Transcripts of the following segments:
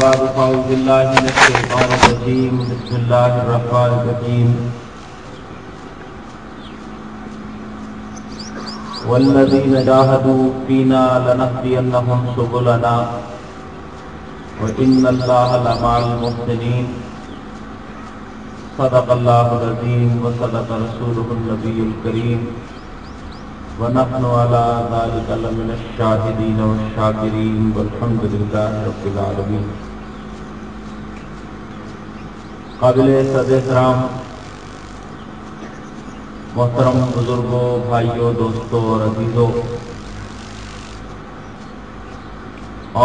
بعد فأعوذ بالله من الشيطان الرجيم بسم الله الرحمن الرحيم والذين جاهدوا فينا لنهدينهم سبلنا وإن الله لمع المحسنين صدق الله العظيم وصدق رسوله النبي الكريم ونحن على ذلك لمن الشاهدين والشاكرين والحمد لله رب العالمين. قابل صد احترام محترم بزرگوں، بھائیوں، دوستوں اور عزیزوں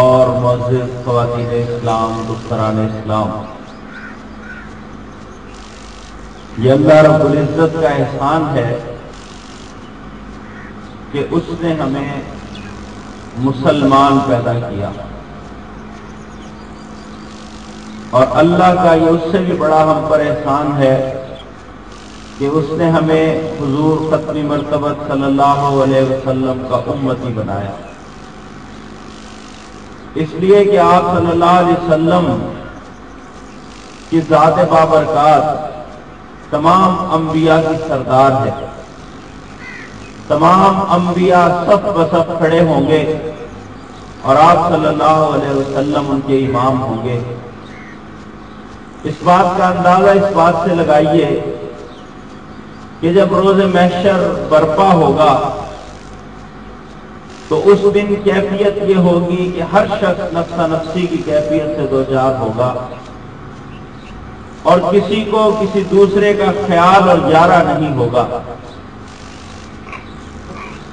اور معزز خواتین اسلام، دختران اسلام، یہ اللہ رب العزت کا احسان ہے کہ اس نے ہمیں مسلمان پیدا کیا، اور اللہ کا یہ اس سے بھی بڑا ہم پر احسان ہے کہ اس نے ہمیں حضور ختم مرتبہ صلی اللہ علیہ وسلم کا امتی بنایا، اس لیے کہ آپ صلی اللہ علیہ وسلم کی ذات بابرکات تمام انبیاء کی سردار ہے. تمام انبیاء صف بصف کھڑے ہوں گے اور آپ صلی اللہ علیہ وسلم ان کے امام ہوں گے. اس بات کا اندازہ اس بات سے لگائیے کہ جب روز محشر برپا ہوگا تو اس دن کیفیت یہ ہوگی کہ ہر شخص نفسا نفسی کی کیفیت سے دوچار ہوگا اور کسی کو کسی دوسرے کا خیال اور یارہ نہیں ہوگا.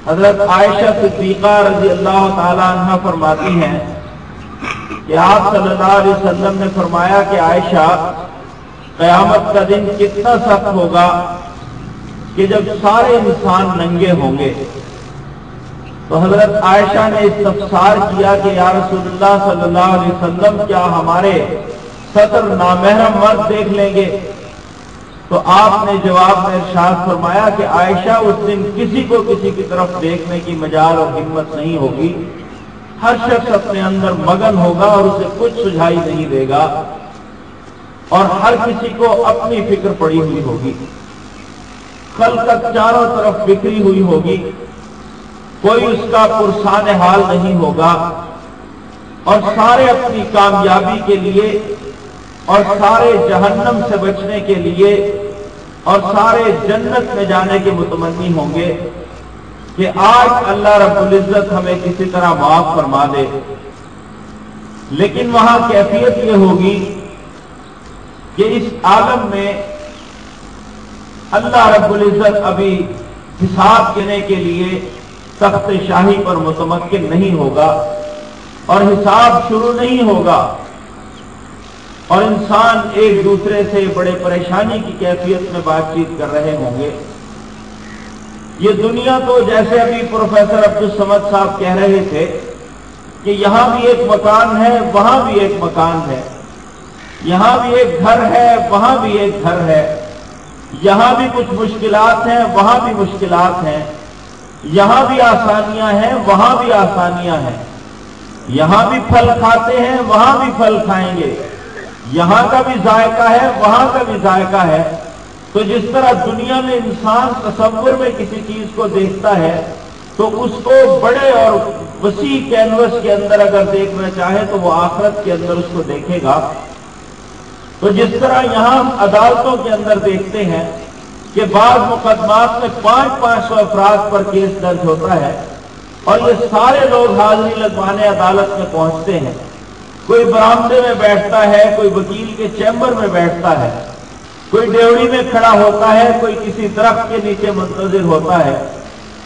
حضرت عائشہ صدیقہ رضی اللہ تعالی عنہ فرماتی ہیں کہ آپ صلی اللہ علیہ وسلم نے فرمایا کہ عائشہ، قیامت کا دن کتنا سخت ہوگا کہ جب سارے انسان ننگے ہوں گے. تو حضرت عائشہ نے استفسار کیا کہ یا رسول اللہ صلی اللہ علیہ وسلم، کیا ہمارے سطر نامحرم مرد دیکھ لیں گے؟ تو آپ نے جواب میں ارشاد فرمایا کہ عائشہ، اس دن کسی کو کسی کی طرف دیکھنے کی مجال اور ہمت نہیں ہوگی. ہر شخص اپنے اندر مگن ہوگا اور اسے کچھ سجھائی نہیں دے گا، اور ہر کسی کو اپنی فکر پڑی ہوئی ہوگی. خلقت چاروں طرف بکھری ہوئی ہوگی، کوئی اس کا پرسان حال نہیں ہوگا، اور سارے اپنی کامیابی کے لیے اور سارے جہنم سے بچنے کے لیے اور سارے جنت میں جانے کے متمنی ہوں گے کہ آج اللہ رب العزت ہمیں کسی طرح معاف فرما دے. لیکن وہاں کیفیت یہ ہوگی کہ اس عالم میں اللہ رب العزت ابھی حساب لینے کے لیے تخت شاہی پر متمکن نہیں ہوگا اور حساب شروع نہیں ہوگا، اور انسان ایک دوسرے سے بڑے پریشانی کی کیفیت میں بات چیت کر رہے ہوں گے. یہ دنیا تو جیسے ابھی پروفیسر عبدالصمد صاحب کہہ رہے تھے کہ یہاں بھی ایک مکان ہے، وہاں بھی ایک مکان ہے، یہاں بھی ایک گھر ہے، وہاں بھی ایک گھر ہے، یہاں بھی کچھ مشکلات ہیں، وہاں بھی مشکلات ہیں، یہاں بھی آسانیاں ہیں، وہاں بھی آسانیاں ہیں، یہاں بھی پھل کھاتے ہیں، وہاں بھی پھل کھائیں گے، یہاں کا بھی ذائقہ ہے، وہاں کا بھی ذائقہ ہے. تو جس طرح دنیا میں انسان تصور میں کسی چیز کو دیکھتا ہے تو اس کو بڑے اور وسیع کینوس کے اندر اگر دیکھنا چاہے تو وہ آخرت کے اندر اس کو دیکھے گا. تو جس طرح یہاں ہم عدالتوں کے اندر دیکھتے ہیں کہ بعض مقدمات میں 500 افراد پر کیس درج ہوتا ہے اور یہ سارے لوگ حاضری لگوانے عدالت میں پہنچتے ہیں. کوئی برآمدے میں بیٹھتا ہے، کوئی وکیل کے چیمبر میں بیٹھتا ہے، کوئی ڈیوڑی میں کھڑا ہوتا ہے، کوئی کسی درخت کے نیچے منتظر ہوتا ہے،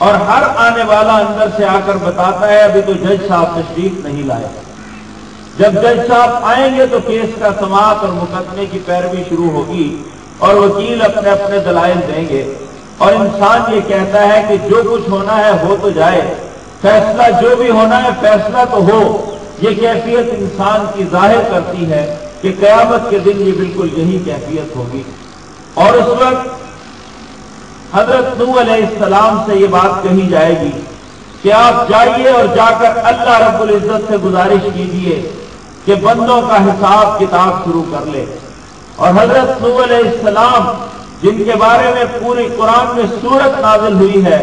اور ہر آنے والا اندر سے آ کر بتاتا ہے ابھی تو جج صاحب تشریف نہیں لائے. جب جج صاحب آئیں گے تو کیس کا سماعت اور مقدمے کی پیروی شروع ہوگی اور وکیل اپنے اپنے دلائل دیں گے، اور انسان یہ کہتا ہے کہ جو کچھ ہونا ہے ہو تو جائے، فیصلہ جو بھی ہونا ہے فیصلہ تو ہو. یہ کیفیت انسان کی ظاہر کرتی ہے کہ قیامت کے دن یہ بالکل یہی کیفیت ہوگی. اور اس وقت حضرت نوح علیہ السلام سے یہ بات کہی جائے گی کہ آپ جائیے اور جا کر اللہ رب العزت سے گزارش کیجئے کہ بندوں کا حساب کتاب شروع کر لے۔ اور حضرت نوح علیہ السلام جن کے بارے میں پوری قرآن میں سورت نازل ہوئی ہے،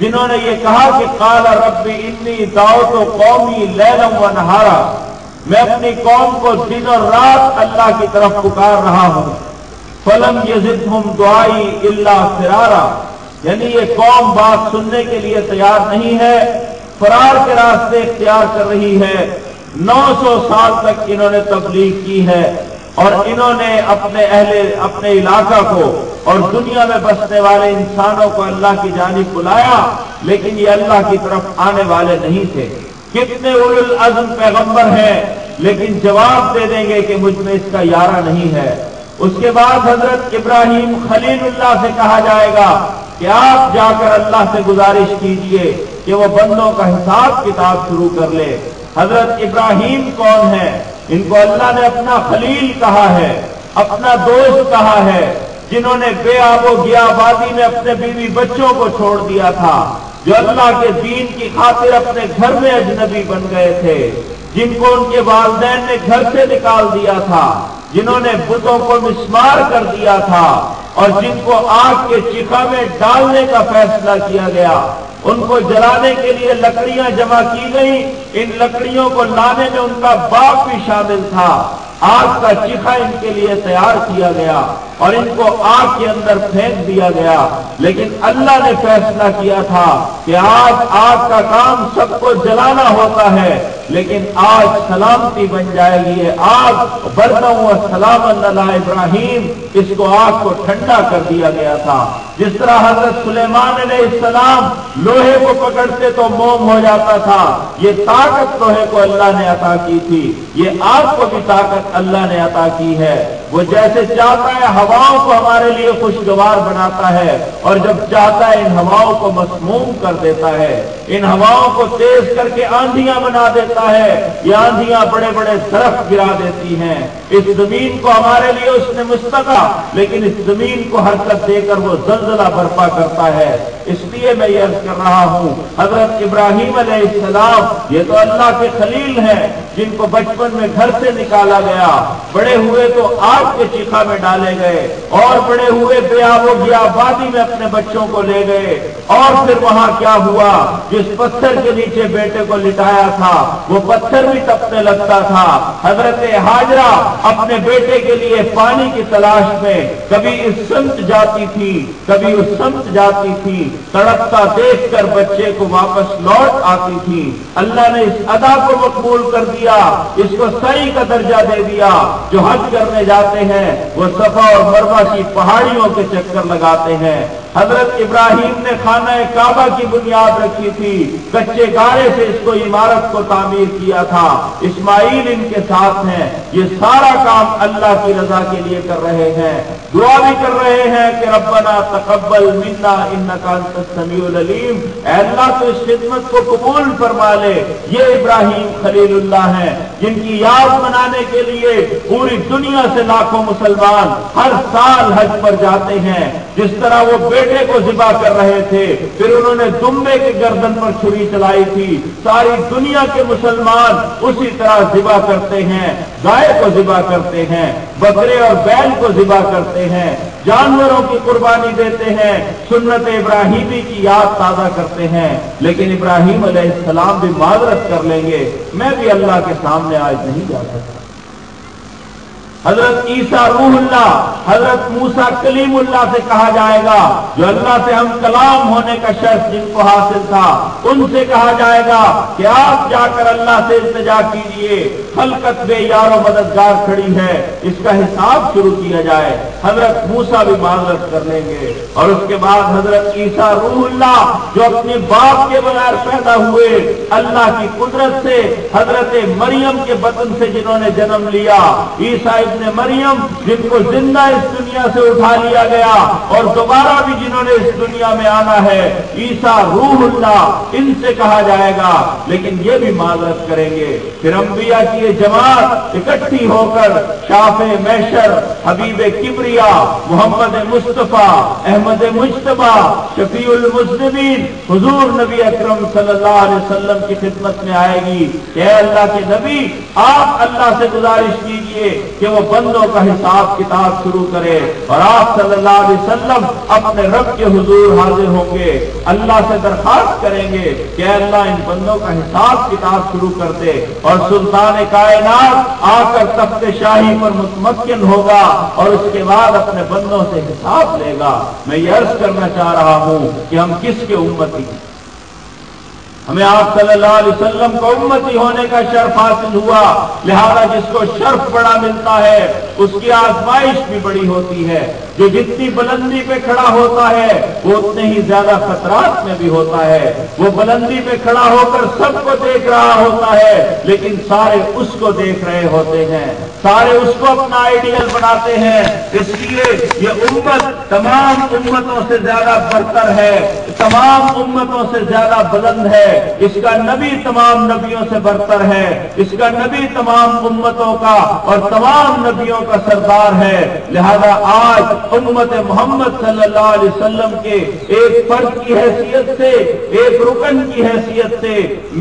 جنہوں نے یہ کہا کہ قال رب انی دعوت قومی لیلا و نہارا، میں اپنی قوم کو دن اور رات اللہ کی طرف پکار رہا ہوں، فلم یزدہم دعائی الا فرارا، یعنی یہ قوم بات سننے کے لیے تیار نہیں ہے، فرار کے راستے اختیار کر رہی ہے۔ 900 سال تک انہوں نے تبلیغ کی ہے اور انہوں نے اپنے علاقہ کو اور دنیا میں بسنے والے انسانوں کو اللہ کی جانب بلایا، لیکن یہ اللہ کی طرف آنے والے نہیں تھے۔ کتنے اولو العزم پیغمبر ہیں لیکن جواب دے دیں گے کہ مجھ میں اس کا یارہ نہیں ہے۔ اس کے بعد حضرت ابراہیم خلیل اللہ سے کہا جائے گا کہ آپ جا کر اللہ سے گزارش کیجئے کہ وہ بندوں کا حساب کتاب شروع کر لے۔ حضرت ابراہیم کون ہے؟ ان کو اللہ نے اپنا خلیل کہا ہے، اپنا دوست کہا ہے، جنہوں نے بے آب و گیا آبادی میں اپنے بیوی بچوں کو چھوڑ دیا تھا، جو اللہ کے دین کی خاطر اپنے گھر میں اجنبی بن گئے تھے، جن کو ان کے والدین نے گھر سے نکال دیا تھا، جنہوں نے بتوں کو مسمار کر دیا تھا اور جن کو آگ کے چکھا میں ڈالنے کا فیصلہ کیا گیا۔ ان کو جلانے کے لیے لکڑیاں جمع کی گئیں، ان لکڑیوں کو لانے میں ان کا باپ بھی شامل تھا۔ آگ کا چکھا ان کے لیے تیار کیا گیا اور ان کو آگ کے اندر پھینک دیا گیا، لیکن اللہ نے فیصلہ کیا تھا کہ آگ کا کام سب کو جلانا ہوتا ہے، لیکن آج سلامتی بن جائے گی آگ۔ برتم و سلام علی ابراہیم، اس کو آگ کو ٹھنڈا کر دیا گیا تھا۔ جس طرح حضرت سلیمان علیہ السلام لوہے کو پکڑتے تو موم ہو جاتا تھا، یہ طاقت لوہے کو اللہ نے عطا کی تھی، یہ آگ کو بھی طاقت اللہ نے عطا کی ہے۔ وہ جیسے چاہتا ہے ہواؤں کو ہمارے لیے خوشگوار بناتا ہے، اور جب چاہتا ہے ان ہواؤں کو مسموم کر دیتا ہے، ان ہواؤں کو تیز کر کے آندھیاں بنا دیتا ہے، یہ آندھیاں بڑے بڑے درخت گرا دیتی ہیں۔ اس زمین کو ہمارے لیے اس نے مستقا، لیکن اس زمین کو حرکت دے کر وہ زلزلہ برپا کرتا ہے۔ اس لیے میں یہ عرض کر رہا ہوں، حضرت ابراہیم علیہ السلام یہ تو اللہ کے خلیل ہیں، جن کو بچپن میں گھر سے نکالا گیا، بڑے ہوئے تو آگ کے چیخا میں ڈالے گئے، اور بڑے ہوئے بے آب و گیا آبادی میں اپنے بچوں کو لے گئے، اور پھر وہاں کیا ہوا؟ جس پتھر کے نیچے بیٹے کو لٹایا تھا وہ پتھر بھی تپنے لگتا تھا۔ حضرت ہاجرہ اپنے بیٹے کے لیے پانی کی تلاش میں کبھی اس سمت جاتی تھی کبھی اس سمت جاتی تھی، تڑپتا دیکھ کر بچے کو واپس لوٹ آتی تھی۔ اللہ نے اس ادا کو مقبول کر دیا، اس کو سعی کا درجہ دے دیا۔ جو حج کرنے جاتے ہیں وہ صفا اور مروہ کی پہاڑیوں کے چکر لگاتے ہیں۔ حضرت ابراہیم نے خانہ کعبہ کی بنیاد رکھی تھی، کچے گارے سے اس کو عمارت کو تعمیر کیا تھا، اسماعیل ان کے ساتھ ہیں۔ یہ سارا کام اللہ کی رضا کے لیے کر رہے ہیں، دعا بھی کر رہے ہیں کہ ربنا تقبل منا انک انت السمیع العلیم، اے اللہ تو اس خدمت کو قبول فرما لے۔ یہ ابراہیم خلیل اللہ ہیں جن کی یاد منانے کے لیے پوری دنیا سے لاکھوں مسلمان ہر سال حج پر جاتے ہیں۔ جس طرح وہ بیٹے کو ذبح کر رہے تھے، پھر انہوں نے دمبے کے گردن پر چھری چلائی تھی، ساری دنیا کے مسلمان اسی طرح ذبح کرتے ہیں، گائے کو ذبح کرتے ہیں، بکرے اور بیل کو ذبح کرتے ہیں، جانوروں کی قربانی دیتے ہیں، سنت ابراہیمی کی یاد تازہ کرتے ہیں۔ لیکن ابراہیم علیہ السلام بھی معذرت کر لیں گے، میں بھی اللہ کے سامنے آج نہیں جا سکتا۔ حضرت عیسیٰ روح اللہ، حضرت موسیٰ کلیم اللہ سے کہا جائے گا، جو اللہ سے ہم کلام ہونے کا شرف جن کو حاصل تھا، ان سے کہا جائے گا کہ آپ جا کر اللہ سے التجا کیجئے، خلقت بے یار و مددگار کھڑی ہے، اس کا حساب شروع کیا جائے۔ حضرت موسیٰ بھی معذرت کر لیں گے، اور اس کے بعد حضرت عیسیٰ روح اللہ جو اپنے باپ کے بغیر پیدا ہوئے، اللہ کی قدرت سے حضرت مریم کے بطن سے جنہوں نے جنم لیا، عیسیٰ ابن مریم جن کو زندہ اس دنیا سے اٹھا لیا گیا اور دوبارہ بھی جنہوں نے اس دنیا میں آنا ہے، عیسیٰ روح اللہ، ان سے کہا جائے گا، لیکن یہ بھی معذرت کریں گے۔ پھر انبیاء کی یہ جماعت اکٹھی ہو کر شافع محشر، حبیب کبریا، محمد مصطفیٰ، احمد مجتبیٰ، شفیع المذنبین، حضور نبی اکرم صلی اللہ علیہ وسلم کی خدمت میں آئے گی کہ اے اللہ کے نبی، آپ اللہ سے گزارش کیجئے کہ وہ بندوں کا حساب کتاب شروع کرے، اور آپ صلی اللہ علیہ وسلم اپنے رب کے حضور حاضر ہوں گے، اللہ سے درخواست کریں گے کہ اے اللہ ان بندوں کا حساب کتاب شروع کر دے، اور سلطان کائنات آ کر تخت شاہی پر متمکن ہوگا اور اس کے بعد اپنے بندوں سے حساب لے گا۔ میں یہ عرض کرنا چاہ رہا ہوں کہ ہم کس کے امتی ہیں؟ ہمیں آپ صلی اللہ علیہ وسلم کو امتی ہونے کا شرف حاصل ہوا، لہذا جس کو شرف بڑا ملتا ہے اس کی آزمائش بھی بڑی ہوتی ہے۔ جو جتنی بلندی پہ کھڑا ہوتا ہے وہ اتنے ہی زیادہ خطرات میں بھی ہوتا ہے۔ وہ بلندی پہ کھڑا ہو کر سب کو دیکھ رہا ہوتا ہے، لیکن سارے اس کو دیکھ رہے ہوتے ہیں، سارے اس کو اپنا آئیڈیل بناتے ہیں۔ اس لیے یہ امت تمام امتوں سے زیادہ برتر ہے، تمام امتوں سے زیادہ بلند ہے۔ اس کا نبی تمام نبیوں سے برتر ہے، اس کا نبی تمام امتوں کا اور تمام نبیوں کا سردار ہے۔ لہذا آج امت محمد صلی اللہ علیہ وسلم کے ایک فرد کی حیثیت سے، ایک رکن کی حیثیت سے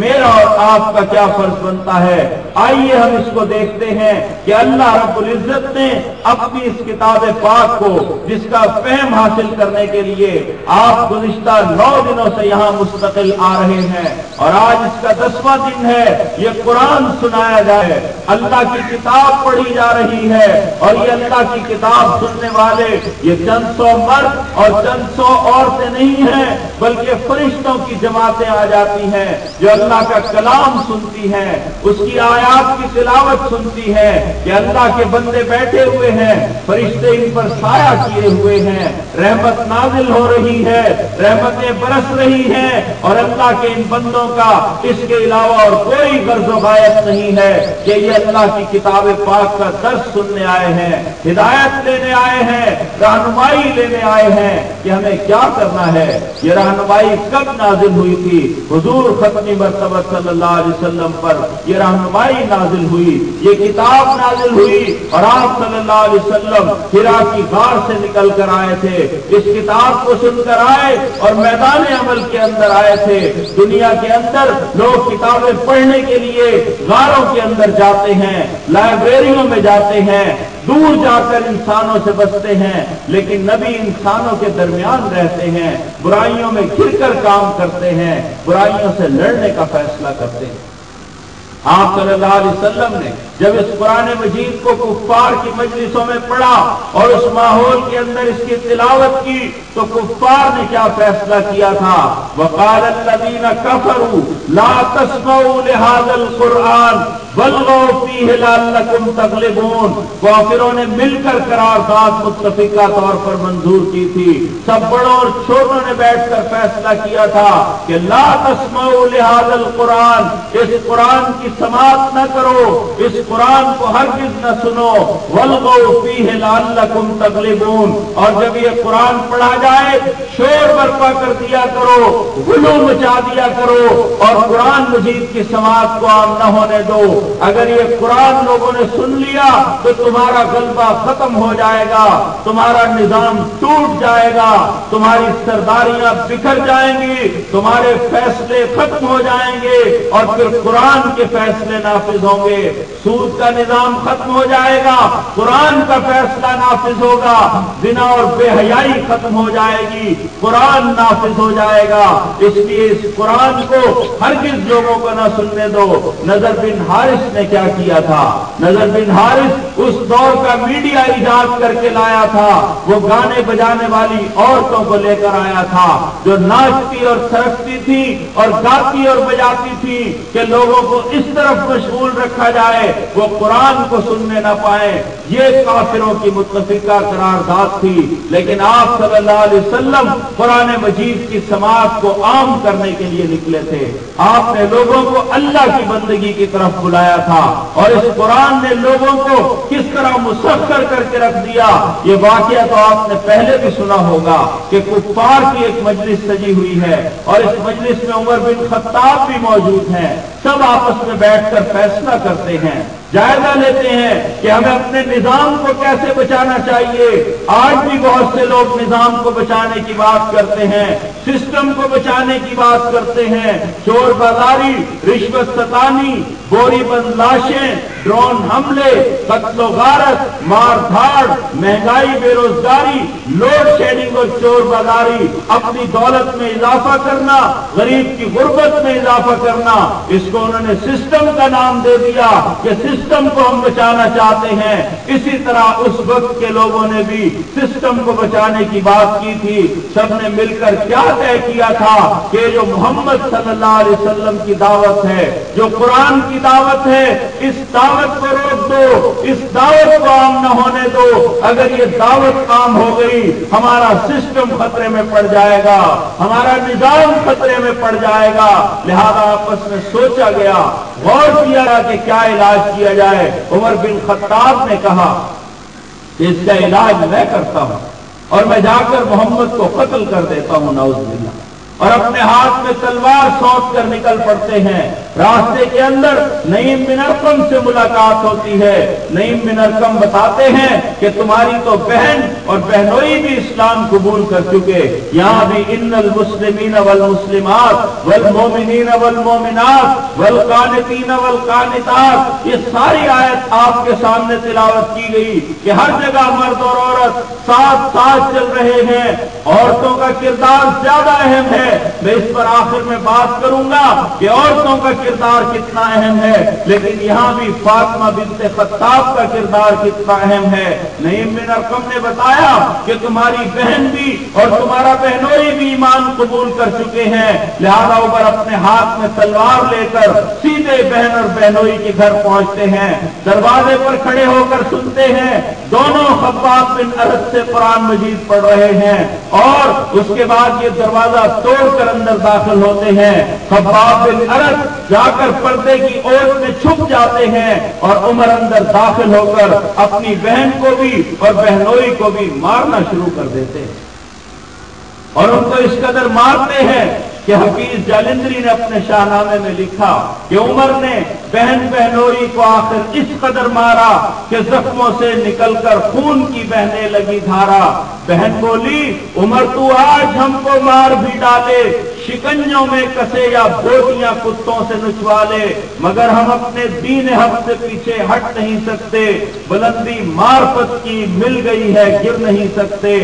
میرا اور آپ کا کیا فرض بنتا ہے؟ آئیے ہم اس کو دیکھتے ہیں کہ اللہ رب العزت نے اپنی اس کتاب پاک کو، جس کا فہم حاصل کرنے کے لیے آپ گزشتہ 9 دنوں سے یہاں مستقل آ رہے ہیں، اور آج اس کا 10واں دن ہے، یہ قرآن سنایا جائے، اللہ کی کتاب پڑھی جا رہی ہے، اور یہ اللہ کی کتاب سننے والے یہ چند سو مرد اور چند سو عورتیں نہیں ہیں، بلکہ فرشتوں کی جماعتیں آ جاتی ہیں جو اللہ کا کلام سنتی ہیں، اس کی آیات کی تلاوت سنتی ہیں کہ اللہ کے بندے بیٹھے ہوئے ہیں، فرشتے ان پر سایہ کیے ہوئے ہیں، رحمت نازل ہو رہی ہے، رحمتیں برس رہی ہیں، اور اللہ کے ان بندوں کا اس کے علاوہ اور کوئی غرض و غایت نہیں ہے کہ یہ اللہ کی کتاب پاک کا درس سننے آئے ہیں، ہدایت لینے آئے ہیں، رہنمائی لینے آئے ہیں کہ ہمیں کیا کرنا ہے۔ یہ رہنمائی کب نازل ہوئی تھی؟ حضور ختمی مرتبہ صلی اللہ علیہ وسلم پر یہ رہنمائی نازل ہوئی، یہ کتاب نازل ہوئی، اور آپ صلی اللہ علیہ وسلم حرا کی غار سے نکل کر آئے تھے، اس کتاب کو سن کر آئے اور میدان عمل کے اندر آئے تھے۔ دنیا کے اندر لوگ کتابیں پڑھنے کے لیے غاروں کے اندر جاتے ہیں، لائبریریوں میں جاتے ہیں، دور جا کر انسانوں سے بچتے ہیں، لیکن نبی انسانوں کے درمیان رہتے ہیں، برائیوں میں گھر کر کام کرتے ہیں، برائیوں سے لڑنے کا فیصلہ کرتے ہیں۔ آپ صلی اللہ علیہ وسلم نے جب اس قرآن مجید کو کفار کی مجلسوں میں پڑھا اور اس ماحول کے اندر اس کی تلاوت کی تو کفار نے کیا فیصلہ کیا تھا؟ وقال الذین کفروا لا تسمعوا لهذا القرآن والغوا فیہ لعلکم تغلبون۔ کافروں نے مل کر قرارداد متفقہ طور پر منظور کی تھی، سب بڑوں اور چھوٹوں نے بیٹھ کر فیصلہ کیا تھا کہ لا تسمعوا لهذا القرآن، اس قرآن کی سماعت نہ کرو، اس قرآن کو ہرگز نہ سنو، والغوا فیہ لعلکم تغلبون، اور جب یہ قرآن پڑھا جائے شور برپا کر دیا کرو، غلو مچا دیا کرو، اور قرآن مجید کی سماعت کو عام نہ ہونے دو۔ اگر یہ قرآن لوگوں نے سن لیا تو تمہارا غلبہ ختم ہو جائے گا، تمہارا نظام ٹوٹ جائے گا، تمہاری سرداریاں بکھر جائیں گی، تمہارے فیصلے ختم ہو جائیں گے، اور پھر قرآن کے فیصلے نافذ ہوں گے، سود کا نظام ختم ہو جائے گا، قرآن کا فیصلہ نافذ ہوگا، زنا اور بے حیائی ختم ہو جائے گی، قرآن نافذ ہو جائے گا۔ اس لیے اس قرآن کو ہرگز لوگوں کو نہ سننے دو۔ نضر بن حارث نے کیا کیا تھا؟ نضر بن حارث اس دور کا میڈیا ایجاد کر کے لایا تھا، وہ گانے بجانے والی عورتوں کو لے کر آیا تھا جو ناچتی اور سرکتی تھی اور گاتی اور بجاتی تھی کہ لوگوں کو اس طرف مشغول رکھا جائے وہ قرآن کو سننے نہ پائیں۔ یہ کافروں کی متفقہ قرارداد تھی، لیکن آپ صلی اللہ علیہ وسلم قرآن مجید کی سماعت کو عام کرنے کے لیے نکلے تھے۔ آپ نے لوگوں کو اللہ کی بندگی کی طرف بلایا۔ بنایا تھا اور اس قرآن نے لوگوں کو کس طرح مسخر کر کے رکھ دیا۔ یہ واقعہ تو آپ نے پہلے بھی سنا ہوگا کہ کفار کی ایک مجلس سجی ہوئی ہے اور اس مجلس میں عمر بن خطاب بھی موجود ہیں، سب آپس میں بیٹھ کر فیصلہ کرتے ہیں، جائزہ لیتے ہیں کہ ہمیں اپنے نظام کو کیسے بچانا چاہیے۔ آج بھی بہت سے لوگ نظام کو بچانے کی بات کرتے ہیں، سسٹم کو بچانے کی بات کرتے ہیں، چور بازاری، رشوت ستانی، گولی بند لاشیں، ڈرون حملے، قتل و غارت، مار دھاڑ، مہنگائی، بے روزگاری، لوڈ شیڈنگ اور چور بازاری، اپنی دولت میں اضافہ کرنا، غریب کی غربت میں اضافہ کرنا، اس کو انہوں نے سسٹم کا نام دے دیا کہ سسٹم کو ہم بچانا چاہتے ہیں۔ اسی طرح اس وقت کے لوگوں نے بھی سسٹم کو بچانے کی بات کی تھی۔ سب نے مل کر کیا طے کیا تھا کہ جو محمد صلی اللہ علیہ وسلم کی دعوت ہے، جو قرآن کی دعوت ہے، اس دعوت کو روک دو، اس دعوت کو عام نہ ہونے دو۔ اگر یہ دعوت عام ہو گئی ہمارا سسٹم خطرے میں پڑ جائے گا، ہمارا نظام خطرے میں پڑ جائے گا۔ لہذا آپس میں سوچا گیا، غور کیا گیا کہ کیا علاج کیا جائے۔ عمر بن خطاب نے کہا کہ اس کا علاج میں کرتا ہوں اور میں جا کر محمد کو قتل کر دیتا ہوں، نعوذ باللہ، اور اپنے ہاتھ میں تلوار سونپ کر نکل پڑتے ہیں۔ راستے کے اندر نعیم بن ارقم سے ملاقات ہوتی ہے۔ نعیم بن ارقم بتاتے ہیں کہ تمہاری تو بہن اور بہنوئی بھی اسلام قبول کر چکے، یہاں بھی ان المسلمین والمسلمات والمومنین والمومنات والقانتین والقانتات، یہ ساری آیت آپ کے سامنے تلاوت کی گئی کہ ہر جگہ مرد اور عورت ساتھ ساتھ چل رہے ہیں، عورتوں کا کردار زیادہ اہم ہے۔ میں اس پر آخر میں بات کروں گا کہ عورتوں کا کردار کتنا اہم ہے، لیکن یہاں بھی فاطمہ بنت خطاب کا کردار کتنا اہم ہے۔ نعیم بن ارقم نے بتایا کہ تمہاری بہن بھی اور تمہارا بہنوئی بھی ایمان قبول کر چکے ہیں، لہذا عمر اپنے ہاتھ میں تلوار لے کر سیدھے بہن اور بہنوئی کے گھر پہنچتے ہیں۔ دروازے پر کھڑے ہو کر سنتے ہیں دونوں خباب بن ارد سے قرآن مجید پڑھ رہے ہیں، اور اس کے بعد یہ دروازہ توڑ کر اندر داخل ہوتے ہیں۔ خباب بن ارد جا کر پردے کی اوٹ میں چھپ جاتے ہیں اور عمر اندر داخل ہو کر اپنی بہن کو بھی اور بہنوئی کو بھی مارنا شروع کر دیتے ہیں، اور ان کو اس قدر مارتے ہیں کہ حفیظ جالندری نے اپنے شاہ نامے میں لکھا کہ عمر نے بہن بہنوئی کو آخر اس قدر مارا کہ زخموں سے نکل کر خون کی بہنے لگی دھارا۔ بہن بولی، عمر تو آج ہم کو مار بھی ڈالے، شکنجوں میں کسے یا بوٹیاں کتوں سے نچوا لے، مگر ہم اپنے دین حق سے پیچھے ہٹ نہیں سکتے، بلندی معرفت کی مل گئی ہے گر نہیں سکتے۔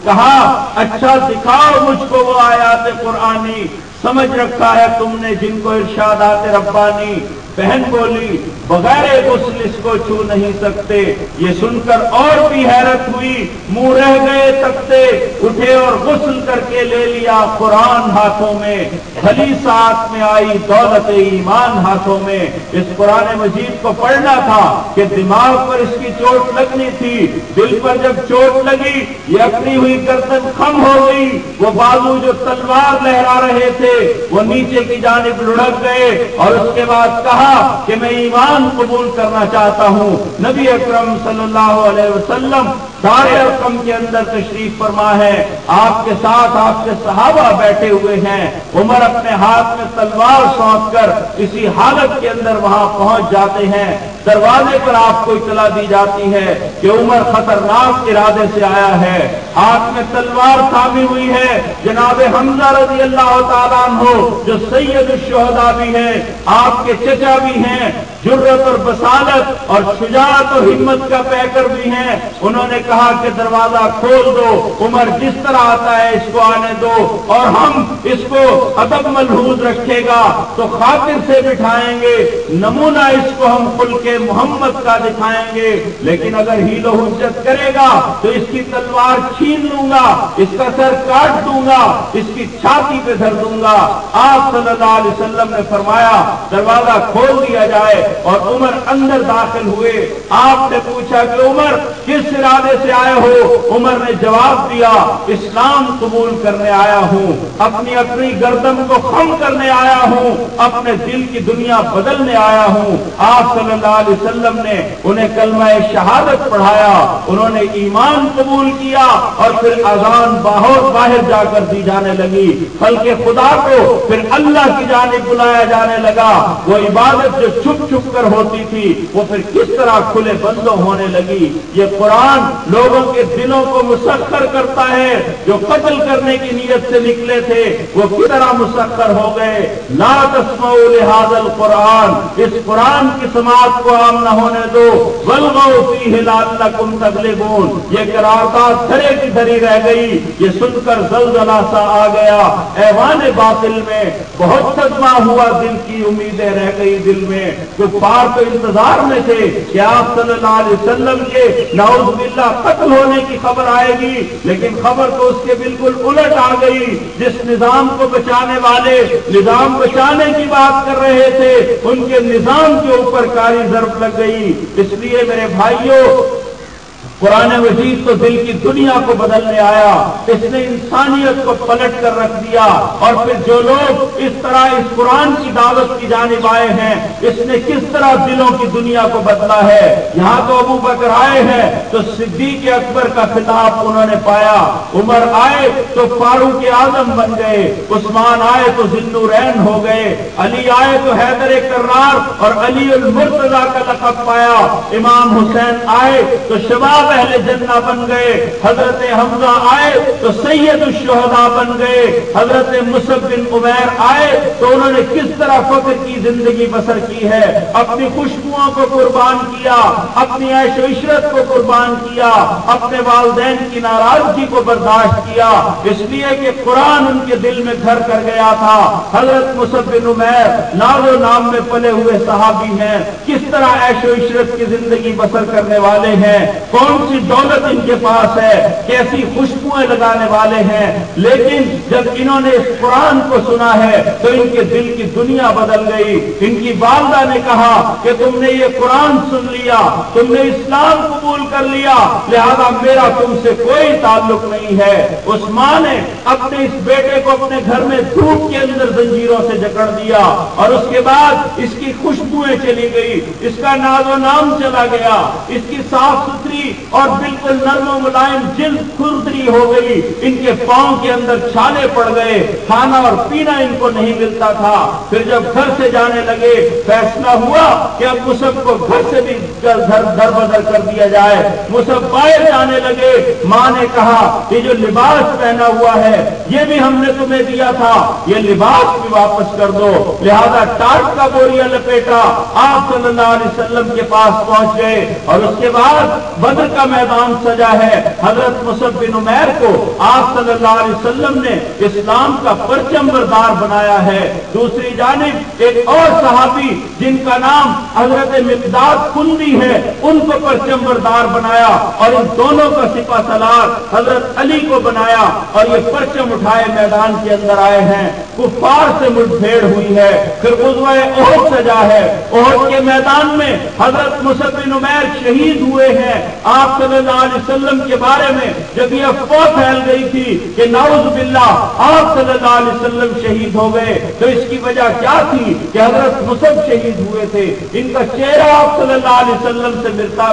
کہا اچھا دکھاؤ مجھ کو وہ آیات قرآنی، سمجھ رکھا ہے تم نے جن کو ارشادات ربانی۔ بہن بولی، بغیر غسل اس کو چھو نہیں سکتے۔ یہ سن کر اور بھی حیرت ہوئی، منہ رہ گئے تکتے، اٹھے اور غسل کر کے لے لیا قرآن ہاتھوں میں، بھلی ساتھ میں آئی دولت ایمان ہاتھوں میں۔ اس قرآن مجید کو پڑھنا تھا کہ دماغ پر اس کی چوٹ لگنی تھی، دل پر جب چوٹ لگی یہ اکڑی ہوئی گردن خم ہو گئی، وہ بازو جو تلوار لہرا رہے تھے وہ نیچے کی جانب لڑک گئے، اور اس کے بعد کہا کہ میں ایمان قبول کرنا چاہتا ہوں۔ نبی اکرم صلی اللہ علیہ وسلم دار ارقم کے اندر تشریف فرما ہے، آپ کے ساتھ آپ کے صحابہ بیٹھے ہوئے ہیں۔ عمر اپنے ہاتھ میں تلوار سونپ کر اسی حالت کے اندر وہاں پہنچ جاتے ہیں۔ دروازے پر آپ کو اطلاع دی جاتی ہے کہ عمر خطرناک ارادے سے آیا ہے، ہاتھ میں تلوار تھامی ہوئی ہے۔ جناب حمزہ رضی اللہ تعالیٰ عنہ جو سید الشہداء بھی ہیں، آپ کے چچا بھی ہیں، جرت اور بصالت اور شجاعت اور ہمت کا پیکر بھی ہیں، انہوں نے کہا کہ دروازہ کھول دو، عمر جس طرح آتا ہے اس کو آنے دو، اور ہم اس کو ادب ملحوظ رکھے گا تو خاطر سے بٹھائیں گے، نمونہ اس کو ہم خلق محمد کا دکھائیں گے، لیکن اگر ہیل و حجت کرے گا تو اس کی تلوار چھین لوں گا، اس کا سر کاٹ دوں گا، اس کی چھاتی پہ دھر دوں گا۔ آپ صلی اللہ علیہ وسلم نے فرمایا دروازہ کھول دیا جائے۔ اور عمر اندر داخل ہوئے۔ آپ نے پوچھا کہ عمر کس ارادے سے آئے ہو؟ عمر نے جواب دیا اسلام قبول کرنے آیا ہوں، اپنی گردن کو خم کرنے آیا ہوں، اپنے دل کی دنیا بدلنے آیا ہوں۔ آپ صلی اللہ علیہ وسلم نے انہیں کلمہ شہادت پڑھایا، انہوں نے ایمان قبول کیا اور پھر اذان باہر جا کر دی جانے لگی، خلق خدا کو پھر اللہ کی جانب بلایا جانے لگا۔ وہ عبادت جو چھپ چھپ کر ہوتی تھی وہ پھر کس طرح کھلے بندوں ہونے لگی۔ یہ قرآن لوگوں کے دلوں کو مسخر کرتا ہے، جو قتل کرنے کی نیت سے نکلے تھے وہ کس طرح مسخر ہو گئے۔ لا تسمعوا لهذا القرآن، اس قرآن کی سماعت کو عام نہ ہونے دو۔ والغوا فیہ لعلکم تغلبون، یہ قرارداد دھرے کی دھری رہ گئی، یہ سن کر زلزلہ سا آ گیا۔ ایوان باطل میں بہت صدمہ ہوا، دل کی امیدیں رہ گئی دل میں۔ کفار تو انتظار میں تھے کہ آپ صلی اللہ علیہ وسلم کے نعوذ باللہ قتل ہونے کی خبر آئے گی، لیکن خبر تو اس کے بالکل الٹ آ گئی۔ جس نظام کو بچانے والے نظام بچانے کی بات کر رہے تھے، ان کے نظام کے اوپر کاری ضرب لگ گئی۔ اس لیے میرے بھائیوں، قرآن مجید تو دل کی دنیا کو بدلنے آیا، اس نے انسانیت کو پلٹ کر رکھ دیا۔ اور پھر جو لوگ اس طرح اس قرآن کی دعوت کی جانب آئے ہیں، اس نے کس طرح دلوں کی دنیا کو بدلا ہے۔ یہاں تو ابو بکر آئے ہیں تو صدیق اکبر کا خطاب انہوں نے پایا، عمر آئے تو فاروق اعظم بن گئے، عثمان آئے تو ذی النورین ہو گئے، علی آئے تو حیدر کرار اور علی المرتضی کا لقب پایا، امام حسین آئے تو شباب اہل جنہ بن گئے، حضرت حمزہ آئے تو سید الشہداء بن گئے، حضرت مصعب بن عمیر آئے تو انہوں نے کس طرح فخر کی زندگی بسر کی ہے، اپنی خوشبوؤں کو قربان کیا، اپنی عیش و عشرت کو قربان کیا، اپنے والدین کی ناراضگی کو برداشت کیا، اس لیے کہ قرآن ان کے دل میں گھر کر گیا تھا۔ حضرت مصعب بن عمیر ناز و نام میں پلے ہوئے صحابی ہیں، کس طرح عیش و عشرت کی زندگی بسر کرنے والے ہیں، کون سی دولت ان کے پاس ہے، کیسی خوشبوئیں لگانے والے ہیں، لیکن جب انہوں نے اس قرآن کو سنا ہے تو ان کے دل کی دنیا بدل گئی۔ ان کی والدہ نے کہا کہ تم نے یہ قرآن سن لیا، تم نے اسلام قبول کر لیا، لہذا میرا تم سے کوئی تعلق نہیں ہے۔ اس ماں نے اپنے اس بیٹے کو اپنے گھر میں دھوپ کے اندر زنجیروں سے جکڑ دیا اور اس کے بعد اس کی خوشبوئیں چلی گئی، اس کا ناز و نام چلا گیا، اس کی صاف ستھری اور بالکل نرم و ملائم جلد کھردری ہو گئی، ان کے پاؤں کے اندر چھالے پڑ گئے، کھانا اور پینا ان کو نہیں ملتا تھا۔ پھر جب گھر سے جانے لگے فیصلہ ہوا کہ اب مصعب کو گھر سے بھی در بدر کر دیا جائے، مصعب باہر جانے لگے، ماں نے کہا کہ جو لباس پہنا ہوا ہے یہ بھی ہم نے تمہیں دیا تھا، یہ لباس بھی واپس کر دو۔ لہذا ٹاٹ کا بوریا لپیٹا آپ صلی اللہ علیہ وسلم کے پاس پہنچ گئے اور اس کے بعد بدر کا میدان سجا ہے۔ حضرت مصعب بن عمیر کو آپ صلی اللہ علیہ وسلم نے اسلام کا پرچم بردار بنایا ہے۔ دوسری جانب ایک اور صحابی جن کا نام حضرت مقداد کندی ہے، ان کو پرچم بردار بنایا اور ان دونوں کا سپہ سالار حضرت علی کو بنایا اور یہ پرچم اٹھائے میدان کے اندر آئے ہیں۔ کفار سے مٹ بھیڑ ہوئی ہے، پھر غزوہ احد سجا ہے، احد کے میدان میں حضرت مصعب بن عمیر شہید ہوئے ہیں۔ آپ صلی اللہ علیہ وسلم کے بارے میں جب یہ افواہ پھیل گئی تھی کہ نعوذ باللہ آپ صلی اللہ علیہ وسلم شہید ہو گئے، تو اس کی وجہ کیا تھی کہ حضرت مصعب شہید ہوئے تھے، ان کا چہرہ آپ صلی اللہ علیہ وسلم سے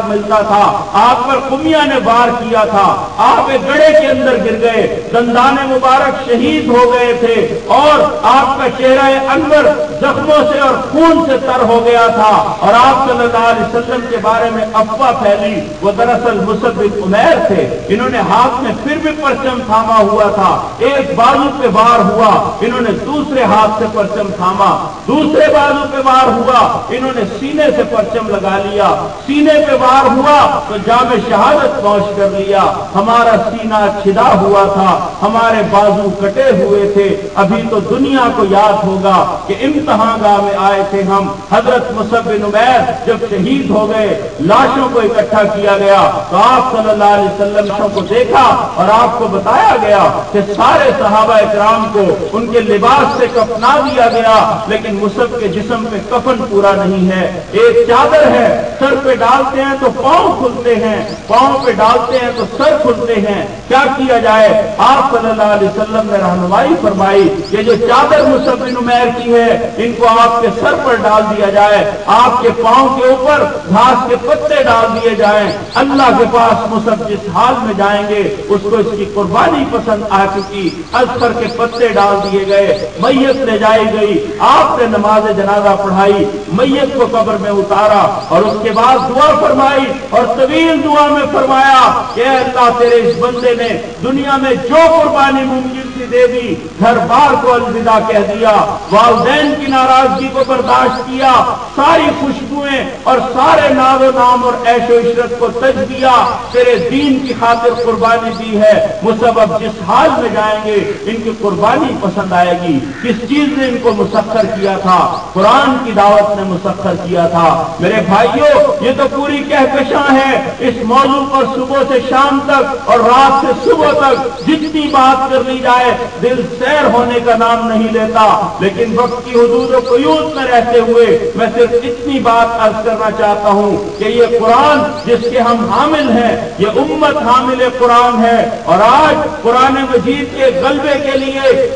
ملتا تھا، آپ پر قمیہ نے وار کیا تھا، آپ ایک گڑھے کے اندر گر گئے، دندان مبارک شہید ہو گئے تھے اور آپ کا چہرہ انور زخموں سے اور خون سے تر ہو گیا تھا، اور آپ صلی اللہ علیہ وسلم کے بارے میں افواہ پھیلی۔ وہ دراصل مصعب بن عمیر تھے، انہوں نے ہاتھ میں پھر بھی پرچم تھاما ہوا تھا، ایک بازو پہ وار ہوا، انہوں نے دوسرے ہاتھ سے پرچم تھاما، دوسرے بازو پہ وار ہوا، انہوں نے سینے سے پرچم لگا لیا، سینے پہ وار ہوا تو جام شہادت پہنچ کر لیا۔ ہمارا سینہ چھدا ہوا تھا، ہمارے بازو کٹے ہوئے تھے، ابھی تو دنیا کو یاد ہوگا کہ امتحان گاہ میں آئے تھے ہم۔ حضرت مصعب بن عمیر جب شہید ہو گئے، لاشوں کو اکٹھا کیا گیا، تو آپ صلی اللہ علیہ وسلم کو دیکھا اور آپ کو بتایا گیا کہ سارے صحابہ اکرام کو ان کے لباس سے کفنا دیا گیا، لیکن مصعب کے جسم پہ کفن پورا نہیں ہے۔ ایک چادر ہے، سر پہ ڈالتے ہیں تو پاؤں کھلتے ہیں، پاؤں پہ ڈالتے ہیں تو سر کھلتے ہیں، کیا کیا جائے؟ آپ صلی اللہ علیہ وسلم نے رہنمائی فرمائی کہ جو چادر مصعب بن عمیر کی ہے ان کو آپ کے سر پر ڈال دیا جائے، آپ کے پاؤں کے اوپر گھاس کے پتے ڈال دیے جائیں، اللہ کے پاس مصعب جس حال میں جائیں گے اس کو اس کی قربانی پسند آ چکی، اذفر کے پتے ڈال دیے گئے، میت لے جائی گئی، آپ نے نماز جنازہ پڑھائی، میت کو قبر میں اتارا اور اس کے بعد دعا فرمائی اور طویل دعا میں فرمایا کہ اے اللہ تیرے اس بندے نے دنیا میں جو قربانی ممکن تھی دے دی، گھر بار کو الوداع کہہ دیا، والدین کی ناراضگی کو برداشت کیا، ساری خوشبوئیں اور سارے ناز و نام اور عیش و عشرت کو تج دیا، تیرے دین کی خاطر قربانی دی ہے۔ مصعب اب جس حال میں جائیں گے ان کی قربانی پسند آئے گی۔ کس چیز نے ان کو مسخر کیا تھا؟ قرآن کی دعوت نے مسخر کیا تھا۔ میرے بھائیوں، یہ تو پوری کہکشاں ہے، اس موضوع پر صبح سے شام تک اور رات سے صبح تک جتنی بات کر لی جائے دل سیر ہونے کا نام نہیں لیتا، لیکن وقت کی حدود و قیود میں رہتے ہوئے میں صرف اتنی بات عرض کرنا چاہتا ہوں کہ یہ قرآن جس کے ہم حامل ہیں، یہ امت حامل قرآن ہے، اور آج قرآن مجید کے غلبے کے لیے